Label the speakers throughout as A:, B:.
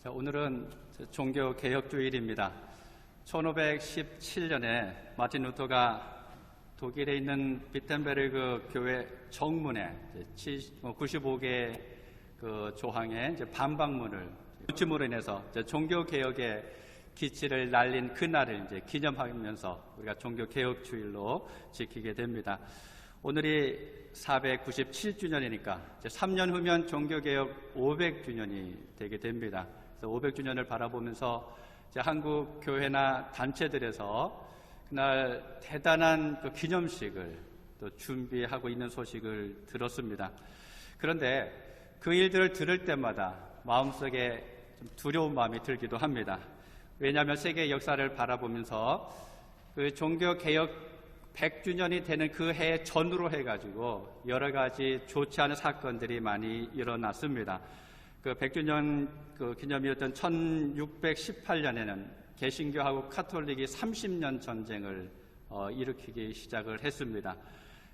A: 오늘은 종교개혁주일입니다. 1517년에 마틴 루터가 독일에 있는 비텐베르그 교회 정문에 95개 조항의 반박문을 붙임으로 인해서 종교개혁의 기치를 날린 그날을 기념하면서 우리가 종교개혁주일로 지키게 됩니다. 오늘이 497주년이니까 3년 후면 종교개혁 500주년이 되게 됩니다. 그래서 500주년을 바라보면서 한국 교회나 단체들에서 그날 대단한 기념식을 또 준비하고 있는 소식을 들었습니다. 그런데 그 일들을 들을 때마다 마음속에 좀 두려운 마음이 들기도 합니다. 왜냐하면 세계 역사를 바라보면서 그 종교개혁 100주년이 되는 그 해 전후로 해가지고 여러 가지 좋지 않은 사건들이 많이 일어났습니다. 그 100주년 기념이었던 1618년에는 개신교하고 카톨릭이 30년 전쟁을 일으키기 시작을 했습니다.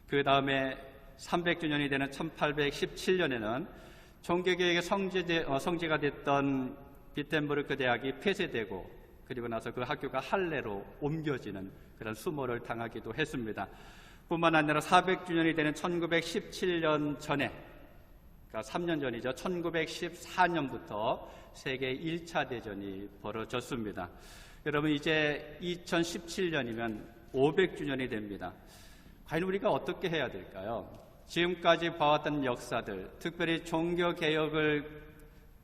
A: 그 다음에 300주년이 되는 1817년에는 종교개혁의 성지가 됐던 비텐부르크 대학이 폐쇄되고 그리고 나서 그 학교가 할례로 옮겨지는 그런 수모를 당하기도 했습니다. 뿐만 아니라 400주년이 되는 1917년 전에, 그러니까 3년 전이죠. 1914년부터 세계 1차 대전이 벌어졌습니다. 여러분, 이제 2017년이면 500주년이 됩니다. 과연 우리가 어떻게 해야 될까요? 지금까지 봐왔던 역사들, 특별히 종교개혁을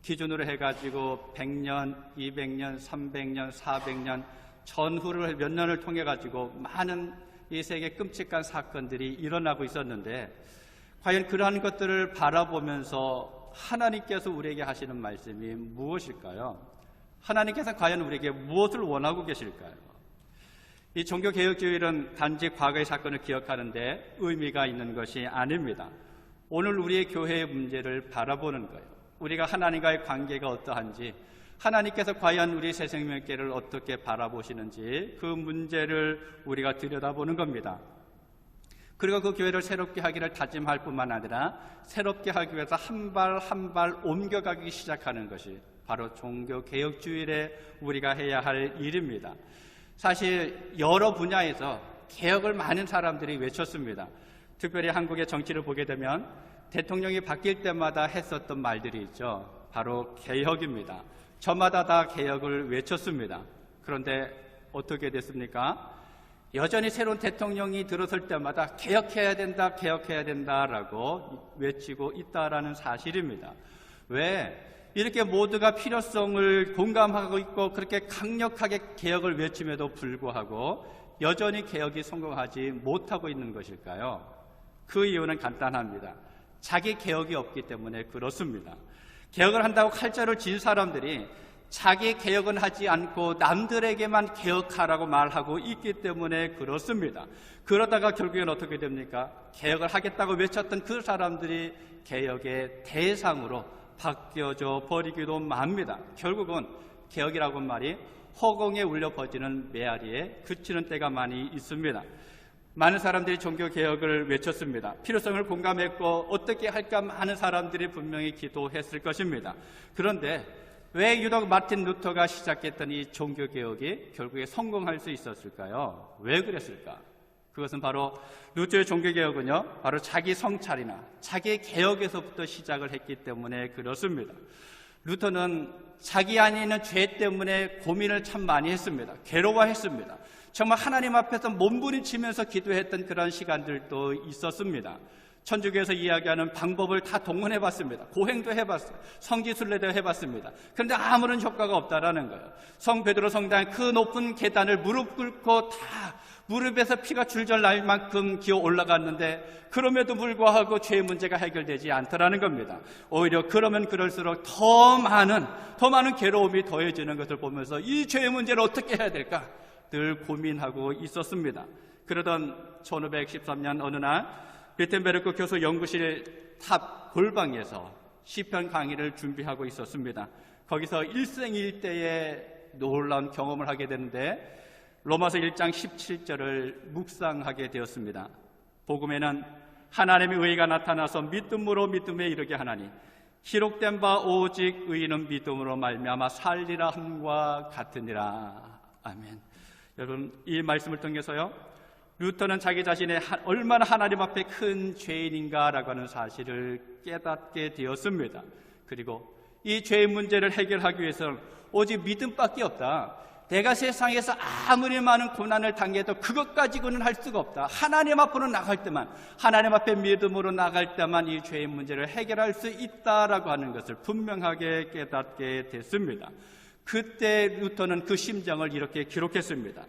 A: 기준으로 해가지고 100년, 200년, 300년, 400년 전후를 몇 년을 통해 가지고 많은 이 세계 끔찍한 사건들이 일어나고 있었는데 과연 그러한 것들을 바라보면서 하나님께서 우리에게 하시는 말씀이 무엇일까요? 하나님께서 과연 우리에게 무엇을 원하고 계실까요? 이 종교개혁주일은 단지 과거의 사건을 기억하는데 의미가 있는 것이 아닙니다. 오늘 우리의 교회의 문제를 바라보는 거예요. 우리가 하나님과의 관계가 어떠한지, 하나님께서 과연 우리 새 생명교회를 어떻게 바라보시는지 그 문제를 우리가 들여다보는 겁니다. 그리고 그 교회를 새롭게 하기를 다짐할 뿐만 아니라 새롭게 하기 위해서 한 발 한 발 옮겨가기 시작하는 것이 바로 종교개혁주일에 우리가 해야 할 일입니다. 사실 여러 분야에서 개혁을 많은 사람들이 외쳤습니다. 특별히 한국의 정치를 보게 되면 대통령이 바뀔 때마다 했었던 말들이 있죠. 바로 개혁입니다. 저마다 다 개혁을 외쳤습니다. 그런데 어떻게 됐습니까? 여전히 새로운 대통령이 들어설 때마다 개혁해야 된다, 개혁해야 된다라고 외치고 있다라는 사실입니다. 왜? 이렇게 모두가 필요성을 공감하고 있고 그렇게 강력하게 개혁을 외침에도 불구하고 여전히 개혁이 성공하지 못하고 있는 것일까요? 그 이유는 간단합니다. 자기 개혁이 없기 때문에 그렇습니다. 개혁을 한다고 칼자를 진 사람들이 자기 개혁은 하지 않고 남들에게만 개혁하라고 말하고 있기 때문에 그렇습니다. 그러다가 결국엔 어떻게 됩니까? 개혁을 하겠다고 외쳤던 그 사람들이 개혁의 대상으로 바뀌어져 버리기도 합니다. 결국은 개혁이라고 하는 말이 허공에 울려 퍼지는 메아리에 그치는 때가 많이 있습니다. 많은 사람들이 종교개혁을 외쳤습니다. 필요성을 공감했고 어떻게 할까 많은 사람들이 분명히 기도했을 것입니다. 그런데 왜 유독 마틴 루터가 시작했던 이 종교개혁이 결국에 성공할 수 있었을까요? 왜 그랬을까? 그것은 바로 루터의 종교개혁은요, 바로 자기 성찰이나 자기 개혁에서부터 시작을 했기 때문에 그렇습니다. 루터는 자기 안에 있는 죄 때문에 고민을 참 많이 했습니다. 괴로워했습니다. 정말 하나님 앞에서 몸부림치면서 기도했던 그런 시간들도 있었습니다. 천주교에서 이야기하는 방법을 다 동원해봤습니다. 고행도 해봤어요. 성지순례도 해봤습니다. 그런데 아무런 효과가 없다라는 거예요. 성 베드로 성당 그 높은 계단을 무릎 꿇고 다 무릎에서 피가 줄줄 날 만큼 기어 올라갔는데 그럼에도 불구하고 죄의 문제가 해결되지 않더라는 겁니다. 오히려 그러면 그럴수록 더 많은 괴로움이 더해지는 것을 보면서 이 죄의 문제를 어떻게 해야 될까? 늘 고민하고 있었습니다. 그러던 1513년 어느 날 비텐베르크 교수 연구실 탑 골방에서 시편 강의를 준비하고 있었습니다. 거기서 일생일대의 놀라운 경험을 하게 되는데 로마서 1장 17절을 묵상하게 되었습니다. 복음에는 하나님의 의가 나타나서 믿음으로 믿음에 이르게 하나니 기록된 바 오직 의인은 믿음으로 말미암아 살리라 함과 같으니라. 아멘. 여러분, 이 말씀을 통해서요, 루터는 자기 자신이 얼마나 하나님 앞에 큰 죄인인가라고 하는 사실을 깨닫게 되었습니다. 그리고 이 죄의 문제를 해결하기 위해서는 오직 믿음밖에 없다. 내가 세상에서 아무리 많은 고난을 당해도 그것 가지고는 할 수가 없다. 하나님 앞으로 나갈 때만, 하나님 앞에 믿음으로 나갈 때만 이 죄의 문제를 해결할 수 있다라고 하는 것을 분명하게 깨닫게 됐습니다. 그때 루터는 그 심정을 이렇게 기록했습니다.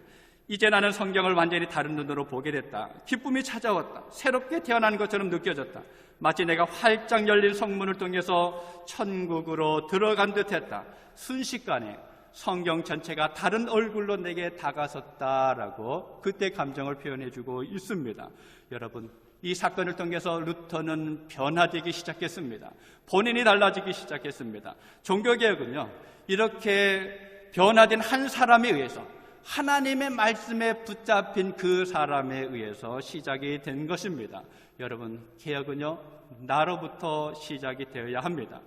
A: 이제 나는 성경을 완전히 다른 눈으로 보게 됐다. 기쁨이 찾아왔다. 새롭게 태어난 것처럼 느껴졌다. 마치 내가 활짝 열린 성문을 통해서 천국으로 들어간 듯했다. 순식간에 성경 전체가 다른 얼굴로 내게 다가섰다라고 그때 감정을 표현해주고 있습니다. 여러분, 이 사건을 통해서 루터는 변화되기 시작했습니다. 본인이 달라지기 시작했습니다. 종교개혁은요, 이렇게 변화된 한 사람에 의해서, 하나님의 말씀에 붙잡힌 그 사람에 의해서 시작이 된 것입니다. 여러분, 개혁은요, 나로부터 시작이 되어야 합니다.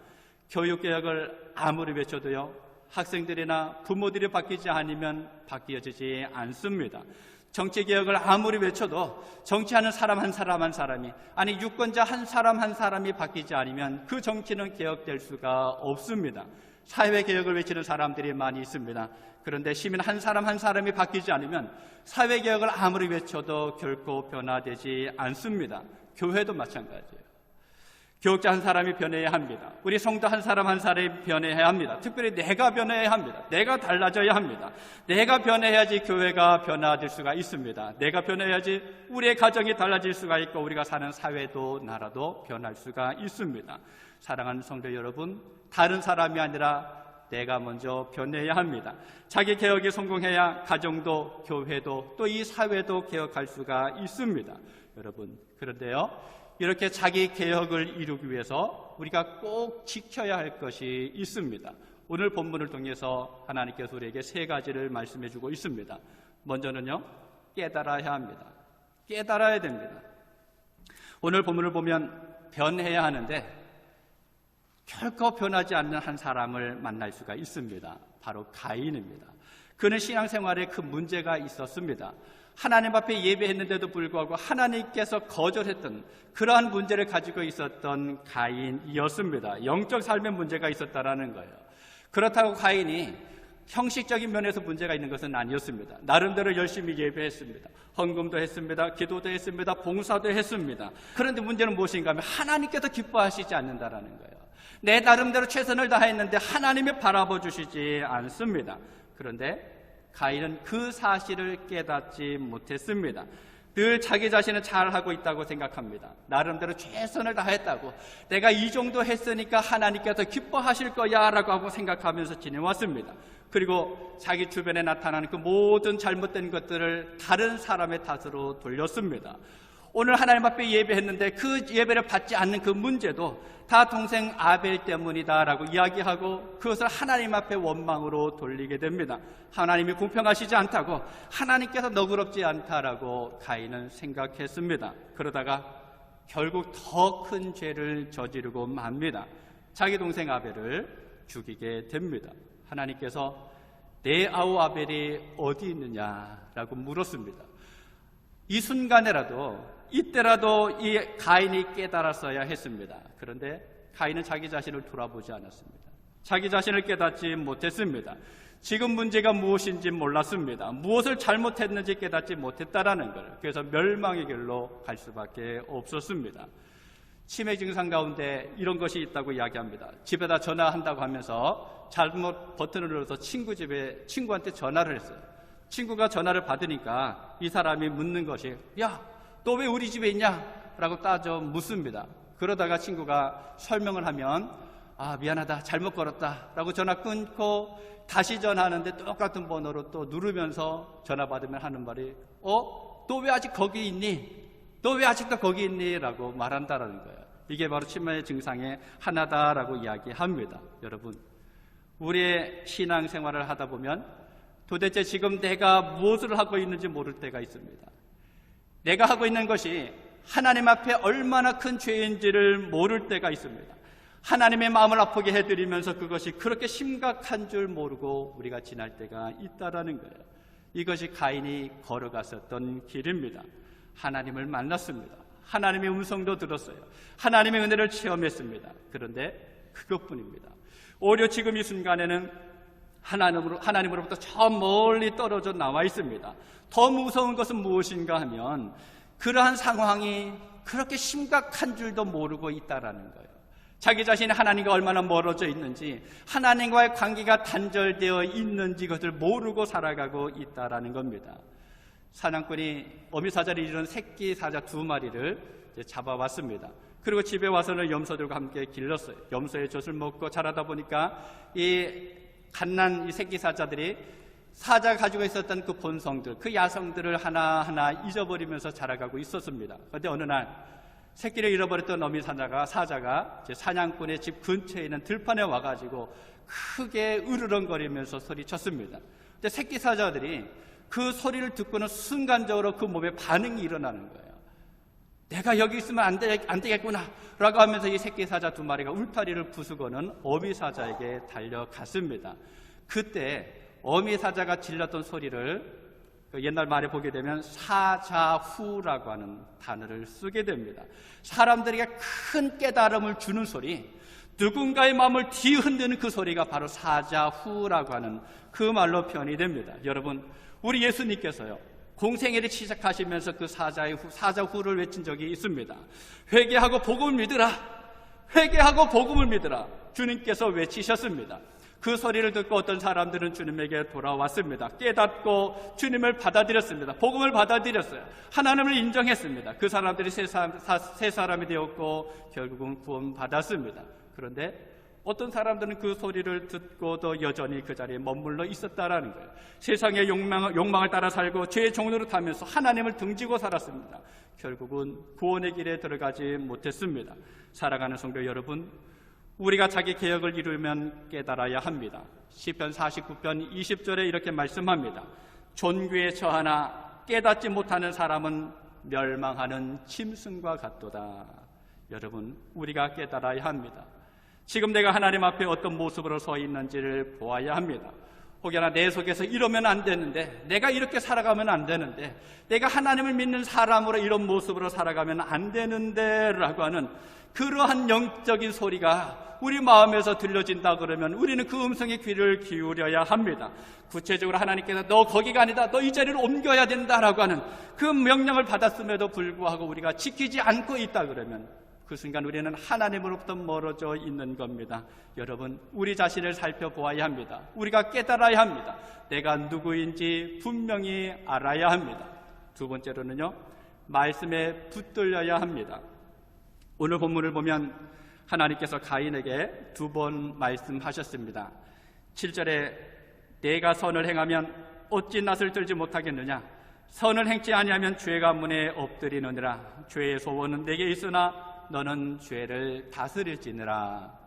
A: 교육개혁을 아무리 외쳐도요, 학생들이나 부모들이 바뀌지 않으면 바뀌어지지 않습니다. 정치개혁을 아무리 외쳐도 정치하는 사람 한 사람 한 사람이, 아니 유권자 한 사람이 바뀌지 않으면 그 정치는 개혁될 수가 없습니다. 사회개혁을 외치는 사람들이 많이 있습니다. 그런데 시민 한 사람이 바뀌지 않으면 사회개혁을 아무리 외쳐도 결코 변화되지 않습니다. 교회도 마찬가지예요. 교육자 한 사람이 변해야 합니다. 우리 성도 한 사람이 변해야 합니다. 특별히 내가 변해야 합니다. 내가 달라져야 합니다. 내가 변해야지 교회가 변화될 수가 있습니다. 내가 변해야지 우리의 가정이 달라질 수가 있고 우리가 사는 사회도 나라도 변할 수가 있습니다. 사랑하는 성도 여러분, 다른 사람이 아니라 내가 먼저 변해야 합니다. 자기 개혁이 성공해야 가정도 교회도 또 이 사회도 개혁할 수가 있습니다. 여러분, 그런데요, 이렇게 자기 개혁을 이루기 위해서 우리가 꼭 지켜야 할 것이 있습니다. 오늘 본문을 통해서 하나님께서 우리에게 세 가지를 말씀해 주고 있습니다. 먼저는요, 깨달아야 합니다. 깨달아야 됩니다. 오늘 본문을 보면 변해야 하는데 결코 변하지 않는 한 사람을 만날 수가 있습니다. 바로 가인입니다. 그는 신앙생활에 큰 문제가 있었습니다. 하나님 앞에 예배했는데도 불구하고 하나님께서 거절했던 그러한 문제를 가지고 있었던 가인이었습니다. 영적 삶의 문제가 있었다라는 거예요. 그렇다고 가인이 형식적인 면에서 문제가 있는 것은 아니었습니다. 나름대로 열심히 예배했습니다. 헌금도 했습니다. 기도도 했습니다. 봉사도 했습니다. 그런데 문제는 무엇인가 하면 하나님께서 기뻐하시지 않는다라는 거예요. 내 나름대로 최선을 다했는데 하나님이 바라봐 주시지 않습니다. 그런데 가인은 그 사실을 깨닫지 못했습니다. 늘 자기 자신은 잘하고 있다고 생각합니다. 나름대로 최선을 다했다고, 내가 이 정도 했으니까 하나님께서 기뻐하실 거야 라고 하고 생각하면서 지내왔습니다. 그리고 자기 주변에 나타나는 그 모든 잘못된 것들을 다른 사람의 탓으로 돌렸습니다. 오늘 하나님 앞에 예배했는데 그 예배를 받지 않는 그 문제도 다 동생 아벨 때문이다라고 이야기하고 그것을 하나님 앞에 원망으로 돌리게 됩니다. 하나님이 공평하시지 않다고, 하나님께서 너그럽지 않다라고 가인은 생각했습니다. 그러다가 결국 더 큰 죄를 저지르고 맙니다. 자기 동생 아벨을 죽이게 됩니다. 하나님께서 내 아우 아벨이 어디 있느냐라고 물었습니다. 이 순간에라도, 이때라도 이 가인이 깨달았어야 했습니다. 그런데 가인은 자기 자신을 돌아보지 않았습니다. 자기 자신을 깨닫지 못했습니다. 지금 문제가 무엇인지 몰랐습니다. 무엇을 잘못했는지 깨닫지 못했다라는 걸. 그래서 멸망의 길로 갈 수밖에 없었습니다. 치매 증상 가운데 이런 것이 있다고 이야기합니다. 집에다 전화한다고 하면서 잘못 버튼을 눌러서 친구한테 전화를 했어요. 친구가 전화를 받으니까 이 사람이 묻는 것이, 야, 너 왜 우리 집에 있냐? 라고 따져 묻습니다. 그러다가 친구가 설명을 하면, 아, 미안하다, 잘못 걸었다 라고 전화 끊고 다시 전화하는데 똑같은 번호로 또 누르면서 전화 받으면 하는 말이, 너 왜 아직 거기 있니? 너 왜 아직도 거기 있니? 라고 말한다라는 거예요. 이게 바로 치매 증상의 하나다라고 이야기합니다. 여러분, 우리의 신앙생활을 하다 보면 도대체 지금 내가 무엇을 하고 있는지 모를 때가 있습니다. 내가 하고 있는 것이 하나님 앞에 얼마나 큰 죄인지를 모를 때가 있습니다. 하나님의 마음을 아프게 해드리면서 그것이 그렇게 심각한 줄 모르고 우리가 지날 때가 있다라는 거예요. 이것이 가인이 걸어갔었던 길입니다. 하나님을 만났습니다. 하나님의 음성도 들었어요. 하나님의 은혜를 체험했습니다. 그런데 그것뿐입니다. 오히려 지금 이 순간에는 하나님으로부터 저 멀리 떨어져 나와 있습니다. 더 무서운 것은 무엇인가 하면 그러한 상황이 그렇게 심각한 줄도 모르고 있다라는 거예요. 자기 자신이 하나님과 얼마나 멀어져 있는지, 하나님과의 관계가 단절되어 있는지 그것을 모르고 살아가고 있다라는 겁니다. 사냥꾼이 어미사자를 이루는 새끼 사자 2마리를 잡아왔습니다. 그리고 집에 와서는 염소들과 함께 길렀어요. 염소의 젖을 먹고 자라다 보니까 이 갓난 이 새끼 사자들이 사자가 가지고 있었던 그 본성들, 그 야성들을 하나하나 잊어버리면서 자라가고 있었습니다. 그런데 어느 날 새끼를 잃어버렸던 어미 사자가 사냥꾼의 집 근처에 있는 들판에 와가지고 크게 으르렁거리면서 소리쳤습니다. 근데 새끼 사자들이 그 소리를 듣고는 순간적으로 그 몸에 반응이 일어나는 거예요. 내가 여기 있으면 안 되겠구나 라고 하면서 이 새끼 사자 2마리가 울타리를 부수고는 어미 사자에게 달려갔습니다. 그때 어미 사자가 질렀던 소리를 옛날 말에 보게 되면 사자후라고 하는 단어를 쓰게 됩니다. 사람들에게 큰 깨달음을 주는 소리, 누군가의 마음을 뒤흔드는 그 소리가 바로 사자후라고 하는 그 말로 표현이 됩니다. 여러분, 우리 예수님께서요, 공생애를 시작하시면서 그 사자후를 외친 적이 있습니다. 회개하고 복음을 믿으라, 회개하고 복음을 믿으라, 주님께서 외치셨습니다. 그 소리를 듣고 어떤 사람들은 주님에게 돌아왔습니다. 깨닫고 주님을 받아들였습니다. 복음을 받아들였어요. 하나님을 인정했습니다. 그 사람들이 새 사람이 되었고 결국은 구원받았습니다. 그런데 어떤 사람들은 그 소리를 듣고도 여전히 그 자리에 머물러 있었다라는 거예요. 세상의 욕망을 따라 살고 죄의 종로를 타면서 하나님을 등지고 살았습니다. 결국은 구원의 길에 들어가지 못했습니다. 살아가는 성도 여러분, 우리가 자기 개혁을 이루면 깨달아야 합니다. 시편 49편 20절에 이렇게 말씀합니다. 존귀에 처하나 깨닫지 못하는 사람은 멸망하는 짐승과 같도다. 여러분, 우리가 깨달아야 합니다. 지금 내가 하나님 앞에 어떤 모습으로 서 있는지를 보아야 합니다. 혹여나 내 속에서 이러면 안 되는데, 내가 이렇게 살아가면 안 되는데, 내가 하나님을 믿는 사람으로 이런 모습으로 살아가면 안 되는데 라고 하는 그러한 영적인 소리가 우리 마음에서 들려진다 그러면 우리는 그 음성에 귀를 기울여야 합니다. 구체적으로 하나님께서 너 거기가 아니다, 너 이 자리를 옮겨야 된다라고 하는 그 명령을 받았음에도 불구하고 우리가 지키지 않고 있다 그러면 그 순간 우리는 하나님으로부터 멀어져 있는 겁니다. 여러분, 우리 자신을 살펴보아야 합니다. 우리가 깨달아야 합니다. 내가 누구인지 분명히 알아야 합니다. 두 번째로는요, 말씀에 붙들려야 합니다. 오늘 본문을 보면 하나님께서 가인에게 2번 말씀하셨습니다. 7절에 내가 선을 행하면 어찌 낯을 들지 못하겠느냐, 선을 행치 아니하면 죄가 문에 엎드리느니라. 죄의 소원은 내게 있으나 너는 죄를 다스릴지니라.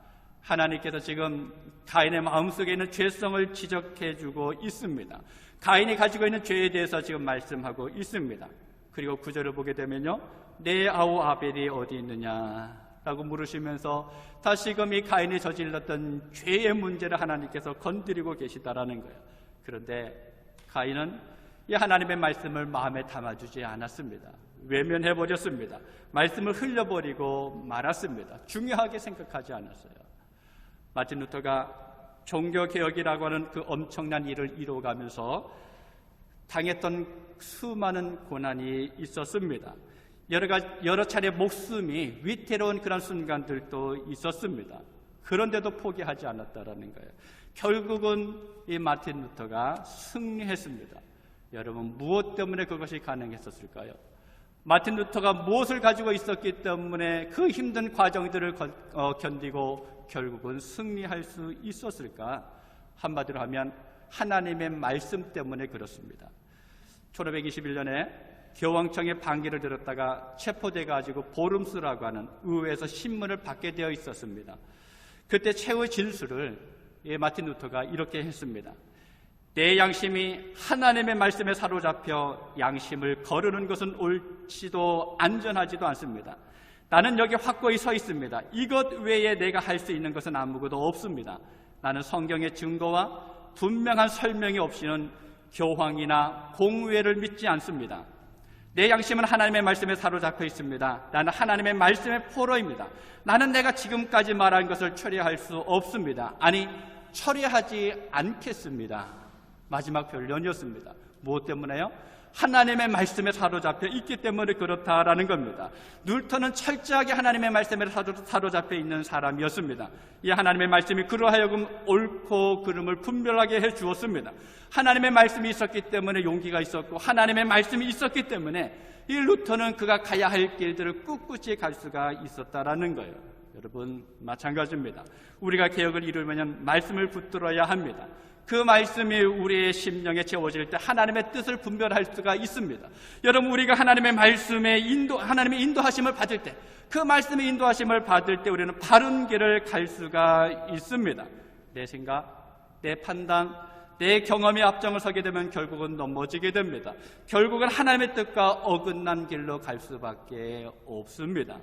A: 하나님께서 지금 가인의 마음속에 있는 죄성을 지적해주고 있습니다. 가인이 가지고 있는 죄에 대해서 지금 말씀하고 있습니다. 그리고 9절을 보게 되면요, 내 아우 아벨이 어디 있느냐 라고 물으시면서 다시금 이 가인이 저질렀던 죄의 문제를 하나님께서 건드리고 계시다라는 거예요. 그런데 가인은 이 하나님의 말씀을 마음에 담아주지 않았습니다. 외면해버렸습니다. 말씀을 흘려버리고 말았습니다. 중요하게 생각하지 않았어요. 마틴 루터가 종교개혁이라고 하는 그 엄청난 일을 이루어가면서 당했던 수많은 고난이 있었습니다. 여러 차례 목숨이 위태로운 그런 순간들도 있었습니다. 그런데도 포기하지 않았다라는 거예요. 결국은 이 마틴 루터가 승리했습니다. 여러분, 무엇 때문에 그것이 가능했었을까요? 마틴 루터가 무엇을 가지고 있었기 때문에 그 힘든 과정들을 견디고 결국은 승리할 수 있었을까? 한마디로 하면 하나님의 말씀 때문에 그렇습니다. 1521년에 교황청의 반기를 들었다가 체포돼가지고 보름수라고 하는 의회에서 신문을 받게 되어 있었습니다. 그때 최후의 진술을 마틴 루터가 이렇게 했습니다. 내 양심이 하나님의 말씀에 사로잡혀 양심을 거르는 것은 옳지도 안전하지도 않습니다. 나는 여기 확고히 서 있습니다. 이것 외에 내가 할 수 있는 것은 아무것도 없습니다. 나는 성경의 증거와 분명한 설명이 없이는 교황이나 공회를 믿지 않습니다. 내 양심은 하나님의 말씀에 사로잡혀 있습니다. 나는 하나님의 말씀의 포로입니다. 나는 내가 지금까지 말한 것을 처리할 수 없습니다. 아니, 처리하지 않겠습니다. 마지막 변론이었습니다. 무엇 때문에요? 하나님의 말씀에 사로잡혀 있기 때문에 그렇다라는 겁니다. 룰터는 철저하게 하나님의 말씀에 사로잡혀 있는 사람이었습니다. 이 하나님의 말씀이 그로 하여금 옳고 그름을 분별하게 해주었습니다. 하나님의 말씀이 있었기 때문에 용기가 있었고, 하나님의 말씀이 있었기 때문에 이 루터는 그가 가야 할 길들을 꿋꿋이 갈 수가 있었다라는 거예요. 여러분, 마찬가지입니다. 우리가 개혁을 이루려면 말씀을 붙들어야 합니다. 그 말씀이 우리의 심령에 채워질 때 하나님의 뜻을 분별할 수가 있습니다. 여러분, 우리가 하나님의 말씀에 하나님의 인도하심을 받을 때, 그 말씀의 인도하심을 받을 때 우리는 바른 길을 갈 수가 있습니다. 내 생각, 내 판단, 내 경험이 앞장을 서게 되면 결국은 넘어지게 됩니다. 결국은 하나님의 뜻과 어긋난 길로 갈 수밖에 없습니다.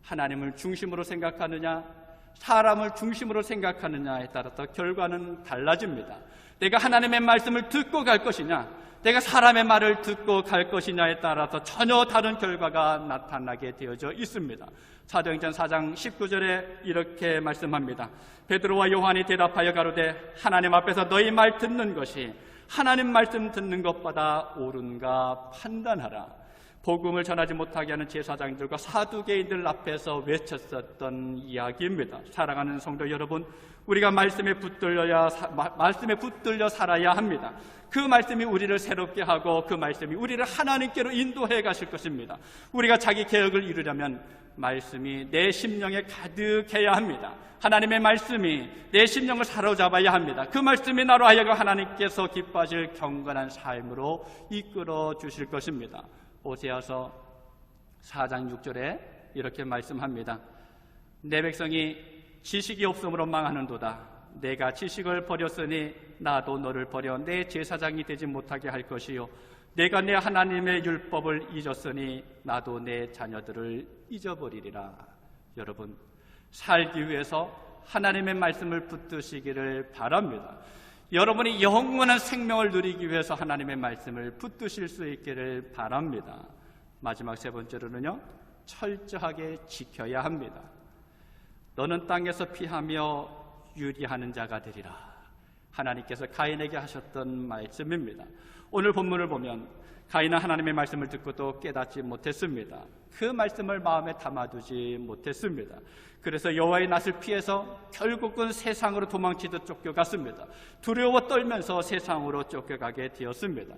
A: 하나님을 중심으로 생각하느냐, 사람을 중심으로 생각하느냐에 따라서 결과는 달라집니다. 내가 하나님의 말씀을 듣고 갈 것이냐, 내가 사람의 말을 듣고 갈 것이냐에 따라서 전혀 다른 결과가 나타나게 되어져 있습니다. 사도행전 4장 19절에 이렇게 말씀합니다. 베드로와 요한이 대답하여 가로되 하나님 앞에서 너희 말 듣는 것이 하나님 말씀 듣는 것보다 옳은가 판단하라. 복음을 전하지 못하게 하는 제사장들과 사두개인들 앞에서 외쳤었던 이야기입니다. 사랑하는 성도 여러분, 우리가 말씀에 붙들려 살아야 합니다. 그 말씀이 우리를 새롭게 하고 그 말씀이 우리를 하나님께로 인도해 가실 것입니다. 우리가 자기 개혁을 이루려면 말씀이 내 심령에 가득해야 합니다. 하나님의 말씀이 내 심령을 사로잡아야 합니다. 그 말씀이 나로 하여금 하나님께서 기뻐하실 경건한 삶으로 이끌어 주실 것입니다. 오세아서 4장 6절에 이렇게 말씀합니다. 내 백성이 지식이 없음으로 망하는도다. 내가 지식을 버렸으니 나도 너를 버려 내 제사장이 되지 못하게 할 것이요, 내가 내 하나님의 율법을 잊었으니 나도 내 자녀들을 잊어버리리라. 여러분, 살기 위해서 하나님의 말씀을 붙드시기를 바랍니다. 여러분이 영원한 생명을 누리기 위해서 하나님의 말씀을 붙드실 수 있기를 바랍니다. 마지막 세 번째로는요, 철저하게 지켜야 합니다. 너는 땅에서 피하며 유리하는 자가 되리라. 하나님께서 가인에게 하셨던 말씀입니다. 오늘 본문을 보면 가인은 하나님의 말씀을 듣고도 깨닫지 못했습니다. 그 말씀을 마음에 담아두지 못했습니다. 그래서 여호와의 낯을 피해서 결국은 세상으로 도망치듯 쫓겨갔습니다. 두려워 떨면서 세상으로 쫓겨가게 되었습니다.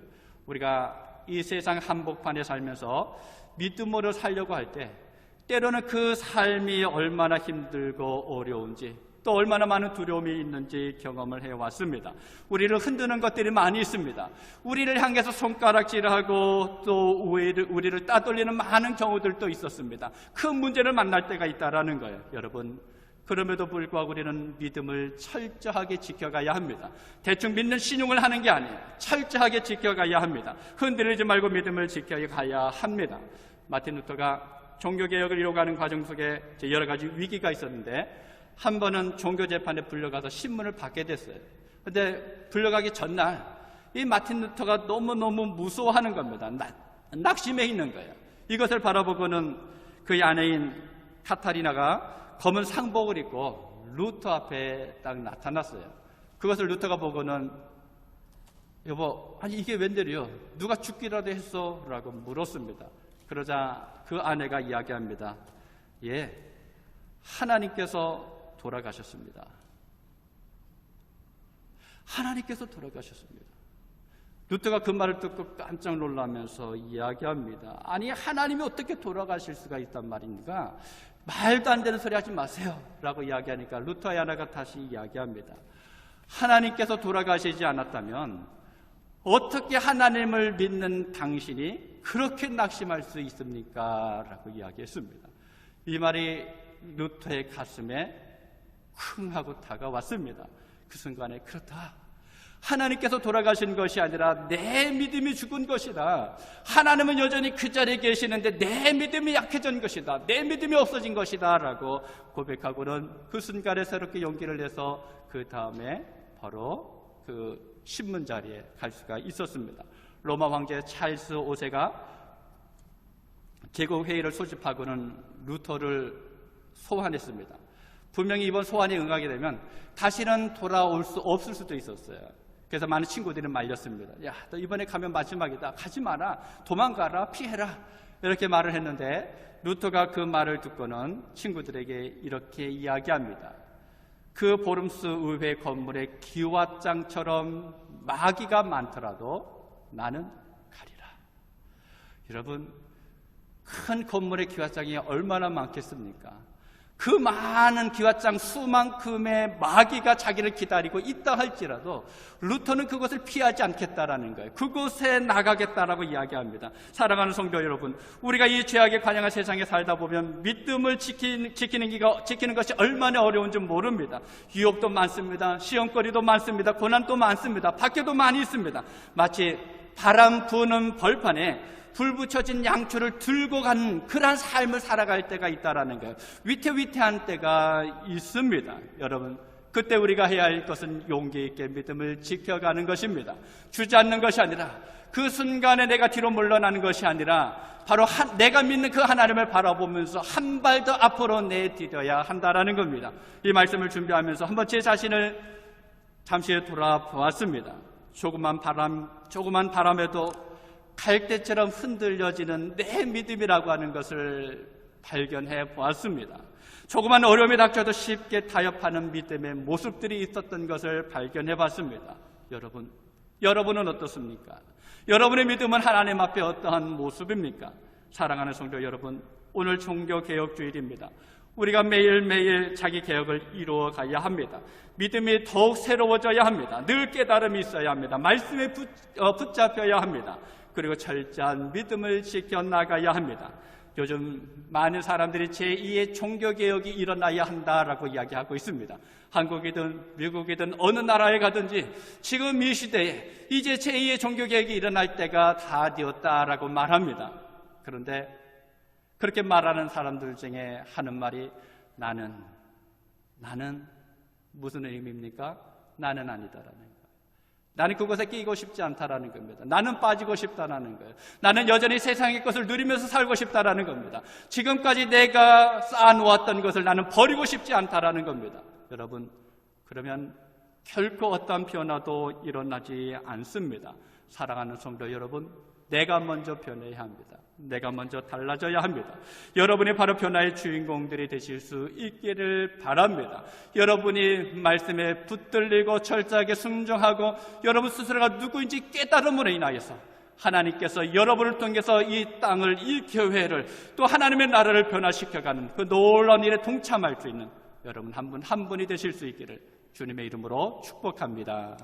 A: 우리가 이 세상 한복판에 살면서 믿음으로 살려고 할 때 때로는 그 삶이 얼마나 힘들고 어려운지, 또 얼마나 많은 두려움이 있는지 경험을 해왔습니다. 우리를 흔드는 것들이 많이 있습니다. 우리를 향해서 손가락질하고 또 우리를 따돌리는 많은 경우들도 있었습니다. 큰 문제를 만날 때가 있다라는 거예요. 여러분, 그럼에도 불구하고 우리는 믿음을 철저하게 지켜가야 합니다. 대충 믿는 신용을 하는 게 아니에요. 철저하게 지켜가야 합니다. 흔들리지 말고 믿음을 지켜가야 합니다. 마틴 루터가 종교개혁을 이루어가는 과정 속에 여러 가지 위기가 있었는데, 한 번은 종교재판에 불려가서 신문을 받게 됐어요. 그런데 불려가기 전날 이 마틴 루터가 너무너무 무서워하는 겁니다. 낙심해 있는 거예요. 이것을 바라보고는 그의 아내인 카타리나가 검은 상복을 입고 루터 앞에 딱 나타났어요. 그것을 루터가 보고는 여보, 아니 이게 웬일이요? 누가 죽기라도 했어? 라고 물었습니다. 그러자 그 아내가 이야기합니다. 예, 하나님께서 돌아가셨습니다. 하나님께서 돌아가셨습니다. 루터가 그 말을 듣고 깜짝 놀라면서 이야기합니다. 아니, 하나님이 어떻게 돌아가실 수가 있단 말입니까? 말도 안 되는 소리 하지 마세요 라고 이야기하니까 루터의 아내가 다시 이야기합니다. 하나님께서 돌아가시지 않았다면 어떻게 하나님을 믿는 당신이 그렇게 낙심할 수 있습니까? 라고 이야기했습니다. 이 말이 루터의 가슴에 쿵 하고 다가왔습니다. 그 순간에 그렇다, 하나님께서 돌아가신 것이 아니라 내 믿음이 죽은 것이다. 하나님은 여전히 그 자리에 계시는데 내 믿음이 약해진 것이다. 내 믿음이 없어진 것이다 라고 고백하고는 그 순간에 새롭게 용기를 내서 그 다음에 바로 그 신문 자리에 갈 수가 있었습니다. 로마 황제 찰스 5세가 제국회의를 소집하고는 루터를 소환했습니다. 분명히 이번 소환에 응하게 되면 다시는 돌아올 수 없을 수도 있었어요. 그래서 많은 친구들이 말렸습니다. 야, 너 이번에 가면 마지막이다. 가지 마라. 도망가라. 피해라. 이렇게 말을 했는데 루터가 그 말을 듣고는 친구들에게 이렇게 이야기합니다. 그 보름스 의회 건물에 기와장처럼 마귀가 많더라도 나는 가리라. 여러분, 큰 건물의 기와장이 얼마나 많겠습니까? 그 많은 기와장 수만큼의 마귀가 자기를 기다리고 있다 할지라도 루터는 그것을 피하지 않겠다라는 거예요. 그곳에 나가겠다라고 이야기합니다. 사랑하는 성도 여러분, 우리가 이 죄악에 관영한 세상에 살다 보면 믿음을 지키는 것이 얼마나 어려운지 모릅니다. 유혹도 많습니다. 시험거리도 많습니다. 고난도 많습니다. 밖에도 많이 있습니다. 마치 바람 부는 벌판에 불 붙여진 양초를 들고 가는 그러한 삶을 살아갈 때가 있다라는 거예요. 위태위태한 때가 있습니다. 여러분, 그때 우리가 해야 할 것은 용기 있게 믿음을 지켜가는 것입니다. 주저앉는 것이 아니라 그 순간에 내가 뒤로 물러나는 것이 아니라 바로 내가 믿는 그 하나님을 바라보면서 한 발 더 앞으로 내디뎌야 한다라는 겁니다. 이 말씀을 준비하면서 한번 제 자신을 잠시 돌아보았습니다. 조그만 바람에도 갈대처럼 흔들려지는 내 믿음이라고 하는 것을 발견해 보았습니다. 조그만 어려움이 닥쳐도 쉽게 타협하는 믿음의 모습들이 있었던 것을 발견해 봤습니다. 여러분은 어떻습니까? 여러분의 믿음은 하나님 앞에 어떠한 모습입니까? 사랑하는 성도 여러분, 오늘 종교개혁주일입니다. 우리가 매일매일 자기 개혁을 이루어 가야 합니다. 믿음이 더욱 새로워져야 합니다. 늘 깨달음이 있어야 합니다. 말씀에 붙잡혀야 합니다. 그리고 철저한 믿음을 지켜나가야 합니다. 요즘 많은 사람들이 제2의 종교개혁이 일어나야 한다라고 이야기하고 있습니다. 한국이든 미국이든 어느 나라에 가든지 지금 이 시대에 이제 제2의 종교개혁이 일어날 때가 다 되었다라고 말합니다. 그런데 그렇게 말하는 사람들 중에 하는 말이 나는 무슨 의미입니까? 나는 아니다라는 거예요. 나는 그곳에 끼고 싶지 않다라는 겁니다. 나는 빠지고 싶다라는 거예요. 나는 여전히 세상의 것을 누리면서 살고 싶다라는 겁니다. 지금까지 내가 쌓아놓았던 것을 나는 버리고 싶지 않다라는 겁니다. 여러분, 그러면 결코 어떤 변화도 일어나지 않습니다. 사랑하는 성도 여러분, 내가 먼저 변해야 합니다. 내가 먼저 달라져야 합니다. 여러분이 바로 변화의 주인공들이 되실 수 있기를 바랍니다. 여러분이 말씀에 붙들리고 철저하게 순종하고 여러분 스스로가 누구인지 깨달음으로 인하여서 하나님께서 여러분을 통해서 이 땅을, 이 교회를 또 하나님의 나라를 변화시켜가는 그 놀라운 일에 동참할 수 있는 여러분 한 분 한 분이 되실 수 있기를 주님의 이름으로 축복합니다.